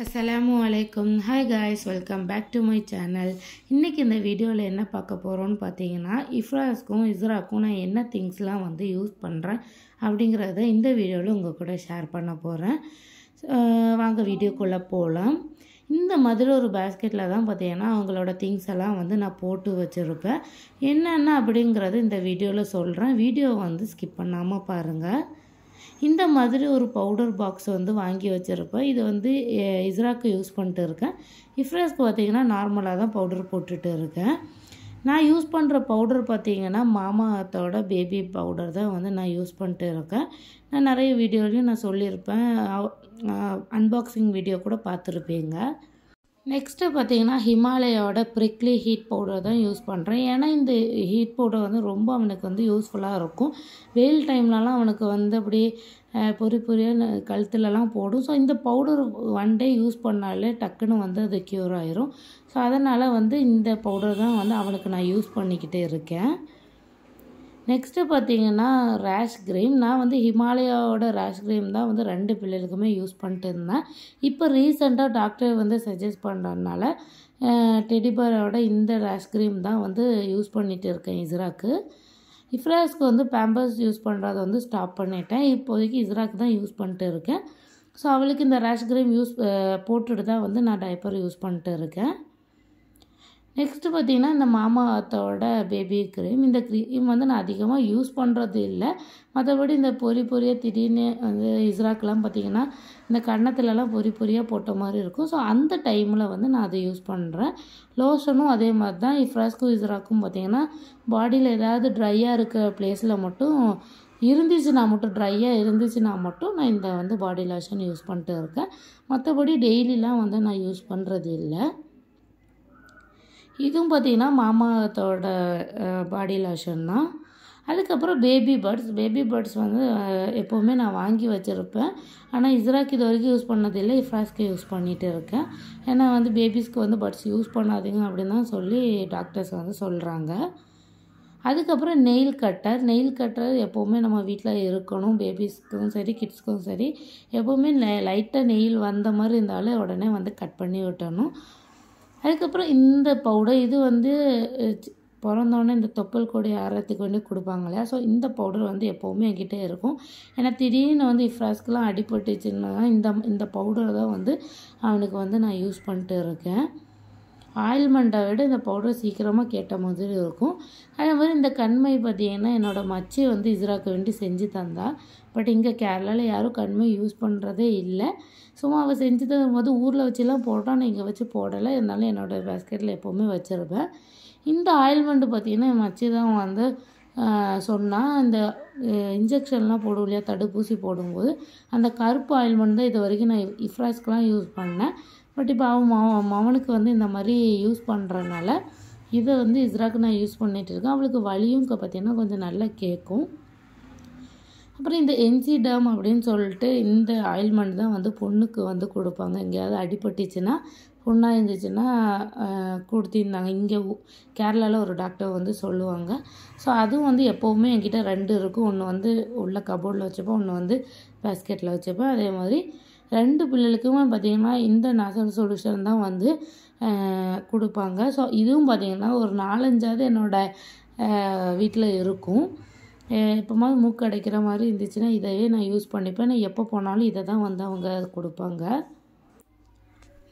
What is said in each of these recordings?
அஸ்ஸலாமு அலைக்கும். Hi guys, welcome back to my channel. இன்றைக்கி இந்த வீடியோவில் என்ன பார்க்க போகிறோன்னு பார்த்தீங்கன்னா, இஃப்ராஸ்க்கும் இஸ்ராக்கும் நான் என்ன திங்ஸ்லாம் வந்து யூஸ் பண்ணுறேன் அப்படிங்கிறத இந்த வீடியோவில் உங்கள் கூட ஷேர் பண்ண போகிறேன். வாங்க வீடியோக்குள்ளே போகலாம். இந்த மாதிரி ஒரு பேஸ்கெட்டில் தான் பார்த்தீங்கன்னா அவங்களோட திங்ஸ் எல்லாம் வந்து நான் போட்டு வச்சுருப்பேன். என்னென்ன அப்படிங்கிறது இந்த வீடியோவில் சொல்கிறேன். வீடியோ வந்து ஸ்கிப் பண்ணாமல் பாருங்கள். இந்த மாதிரி ஒரு பவுடர் பாக்ஸ் வந்து வாங்கி வச்சுருப்பேன். இது வந்து இஸ்ராக்கு யூஸ் பண்ணிட்டு இருக்கேன். இஃப்ராஸ்க்கு பார்த்திங்கன்னா நார்மலாக தான் பவுடர் போட்டுட்டு இருக்கேன். நான் யூஸ் பண்ணுற பவுடர் பார்த்திங்கன்னா மாமாத்தோட பேபி பவுடர் தான் வந்து நான் யூஸ் பண்ணிட்டு இருக்கேன். நான் நிறைய வீடியோலையும் நான் சொல்லியிருப்பேன், அன்பாக்சிங் வீடியோ கூட பார்த்துருப்பீங்க. நெக்ஸ்ட்டு பார்த்திங்கன்னா ஹிமாலயாவோட ப்ரிக்லி ஹீட் பவுடர் தான் யூஸ் பண்ணுறேன். ஏன்னா இந்த ஹீட் பவுடர் வந்து ரொம்ப அவனுக்கு வந்து யூஸ்ஃபுல்லாக இருக்கும். வெயில் டைம்லலாம் அவனுக்கு வந்து அப்படியே பொறியாக கழுத்துலலாம் போடும். ஸோ இந்த பவுடர் ஒன் டே யூஸ் பண்ணாலே டக்குன்னு வந்து அது க்யூர் ஆயிரும். ஸோ அதனால் வந்து இந்த பவுடர் தான் வந்து அவனுக்கு நான் யூஸ் பண்ணிக்கிட்டே இருக்கேன். நெக்ஸ்ட்டு பார்த்திங்கன்னா ரேஷ் க்ரீம். நான் வந்து ஹிமாலயாவோட ரேஷ் க்ரீம் தான் வந்து 2 பிள்ளைகளுக்குமே யூஸ் பண்ணிட்டு இருந்தேன். இப்போ ரீசெண்டாக டாக்டர் வந்து சஜஸ்ட் பண்ணுறதுனால டெடிபரோட இந்த ரேஷ் க்ரீம் தான் வந்து யூஸ் பண்ணிகிட்டு இருக்கேன் இஸ்ராக்கு. இஃப்ராஸ்க்கு வந்து பேம்பர்ஸ் யூஸ் பண்ணுறத வந்து ஸ்டாப் பண்ணிட்டேன். இப்போதைக்கு இஸ்ராக்கு தான் யூஸ் பண்ணிட்டு இருக்கேன். ஸோ அவளுக்கு இந்த ரேஷ் க்ரீம் போட்டுட்டு தான் வந்து நான் டைப்பர் யூஸ் பண்ணிட்டு இருக்கேன். நெக்ஸ்ட்டு பார்த்திங்கன்னா இந்த மாமாத்தோட பேபி க்ரீம். இந்த க்ரீம் வந்து நான் அதிகமாக யூஸ் பண்ணுறது இல்லை. மற்றபடி இந்த பொரியாக திடீர்னு வந்து இஸ்ராக்கெலாம் பார்த்திங்கன்னா இந்த கன்னத்துலலாம் பொரியாக போட்ட மாதிரி இருக்கும். ஸோ அந்த டைமில் வந்து நான் அதை யூஸ் பண்ணுறேன். லோஷனும் அதே மாதிரி தான். இஃப்ராஸ்க்கும் இஸ்ராக்கும் பார்த்திங்கன்னா பாடியில் ஏதாவது ட்ரையாக இருக்க பிளேஸில் மட்டும் ட்ரையாக இருந்துச்சுன்னா மட்டும் நான் இந்த வந்து பாடி லோஷன் யூஸ் பண்ணிட்டு இருக்கேன். மற்றபடி டெய்லிலாம் வந்து நான் யூஸ் பண்ணுறது இல்லை. இதுவும் பார்த்திங்கன்னா மாமாத்தோட பாடி லோஷன் தான். அதுக்கப்புறம் பேபி பேர்ட்ஸ் வந்து எப்போவுமே நான் வாங்கி வச்சுருப்பேன். ஆனால் இஸ்ராக்கு இது வரைக்கும் யூஸ் பண்ணதில்லை. இஃப்ராஸ்க்கு யூஸ் பண்ணிகிட்டு இருக்கேன். ஏன்னா வந்து பேபிஸ்க்கு வந்து பட்ஸ் யூஸ் பண்ணாதீங்க அப்படின்னு தான் சொல்லி டாக்டர்ஸ் வந்து சொல்கிறாங்க. அதுக்கப்புறம் நெயில் கட்டர் எப்போவுமே நம்ம வீட்டில் இருக்கணும். பேபிஸ்க்கும் சரி கிட்ஸ்க்கும் சரி எப்போவுமே லைட்டாக நெயில் வந்த மாதிரி இருந்தாலே உடனே வந்து கட் பண்ணி விட்டணும். அதுக்கப்புறம் இந்த பவுடர், இது வந்து பிறந்தோடனே இந்த தொப்பல் கொடி ஆறத்துக்கு வேண்டி கொடுப்பாங்க இல்லையா. ஸோ இந்த பவுடர் வந்து எப்போவுமே என்கிட்ட இருக்கும். ஏன்னா திடீர்னு வந்து இஃப்ராஸ்க்கெலாம் அடிபட்டுச்சுன்னா இந்த பவுடர் தான் வந்து அவனுக்கு வந்து நான் யூஸ் பண்ணிட்டு இருக்கேன். ஆயில்மெண்ட்டை விட இந்த பவுடர் சீக்கிரமாக கேட்ட மாதிரி இருக்கும். அதே மாதிரி இந்த கண்மை பார்த்திங்கன்னா என்னோடய மச்சி வந்து இஸ்ராக்கு வேண்டி செஞ்சு தந்தா. பட் இங்கே கேரளாவில் யாரும் கண்மை யூஸ் பண்ணுறதே இல்லை. சும்மா அவள் செஞ்சு தரும்போது ஊரில் வச்சுலாம் போட்டால் நான் இங்கே வச்சு போடலை. இருந்தாலும் என்னோடய பேஸ்கெட்டில் எப்போவுமே வச்சுருப்பேன். இந்த ஆயில்மெண்ட்டு பார்த்திங்கன்னா என் மச்சி தான் வந்து சொன்னால், இந்த இன்ஜெக்ஷன்லாம் போடும் இல்லையா, தடுப்பூசி போடும்போது அந்த கருப்பு ஆயில்மெண்ட் தான் இது வரைக்கும் நான் இஃப்ராஸ்க்கெலாம் யூஸ் பண்ணேன். பட் இப்போ அவனுக்கு வந்து இந்த மாதிரி யூஸ் பண்ணுறதுனால இதை வந்து இஸ்ராக்கு நான் யூஸ் பண்ணிகிட்டு இருக்கேன். அவளுக்கு வலியும் பார்த்திங்கன்னா கொஞ்சம் நல்லா கேட்கும். அப்புறம் இந்த என்சிடம் அப்படின்னு சொல்லிட்டு இந்த ஆயில்மெண்ட் தான் வந்து பொண்ணுக்கு வந்து கொடுப்பாங்க. எங்கேயாவது அடிபட்டுச்சுன்னா புண்ணாக இருந்துச்சுன்னா கொடுத்திருந்தாங்க. இங்கே கேரளாவில் ஒரு டாக்டர் வந்து சொல்லுவாங்க. ஸோ அதுவும் வந்து எப்போவுமே என்கிட்ட 2 இருக்கும். ஒன்று வந்து உள்ள கபோர்டில் வச்சுப்பேன், ஒன்று வந்து பேஸ்கெட்டில் வச்சுப்பேன். அதே மாதிரி 2 பிள்ளைகளுக்குமே பார்த்திங்கன்னா இந்த நாசல் சொல்யூஷன் தான் வந்து கொடுப்பாங்க. ஸோ இதுவும் பார்த்திங்கன்னா ஒரு 4-5ஆவது என்னோடய வீட்டில் இருக்கும். எப்போமாவது மூக்கு அடைக்கிற மாதிரி இருந்துச்சுன்னா இதையே நான் யூஸ் பண்ணிப்பேன். நான் எப்போ போனாலும் இதை தான் வந்து அவங்க கொடுப்பாங்க.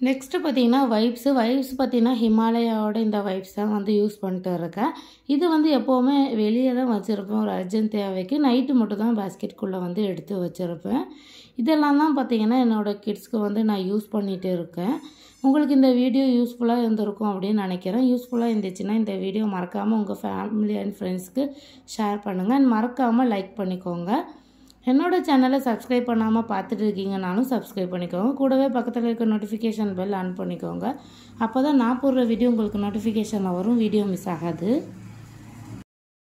நெக்ஸ்ட்டு பார்த்திங்கன்னா வைப்ஸ் பார்த்திங்கன்னா ஹிமாலயாவோட இந்த வைப்ஸ் தான் வந்து யூஸ் பண்ணிட்டு இருக்கேன். இது வந்து எப்போவுமே வெளியே தான் வச்சுருப்பேன். ஒரு அர்ஜென்ட் தேவைக்கு நைட்டு மட்டும் தான் பேஸ்கெட்குள்ளே வந்து எடுத்து வச்சுருப்பேன். இதெல்லாம் தான் பார்த்திங்கன்னா என்னோடய கிட்ஸ்க்கு வந்து நான் யூஸ் பண்ணிகிட்டு இருக்கேன். உங்களுக்கு இந்த வீடியோ யூஸ்ஃபுல்லாக இருந்திருக்கும் அப்படின்னு நினைக்கிறேன். யூஸ்ஃபுல்லாக இருந்துச்சுன்னா இந்த வீடியோ மறக்காமல் உங்கள் ஃபேமிலி அண்ட் ஃப்ரெண்ட்ஸ்க்கு ஷேர் பண்ணுங்கள். அண்ட் மறக்காமல் லைக் பண்ணிக்கோங்க. என்னோடய சேனலை சப்ஸ்கிரைப் பண்ணாமல் பார்த்துட்டு இருக்கீங்கனாலும் சப்ஸ்கிரைப் பண்ணிக்கோங்க. கூடவே பக்கத்தில் இருக்க நோட்டிஃபிகேஷன் பெல் ஆன் பண்ணிக்கோங்க. அப்போ தான் நான் போடுற வீடியோ உங்களுக்கு நோட்டிஃபிகேஷனில் வரும், வீடியோ மிஸ் ஆகாது.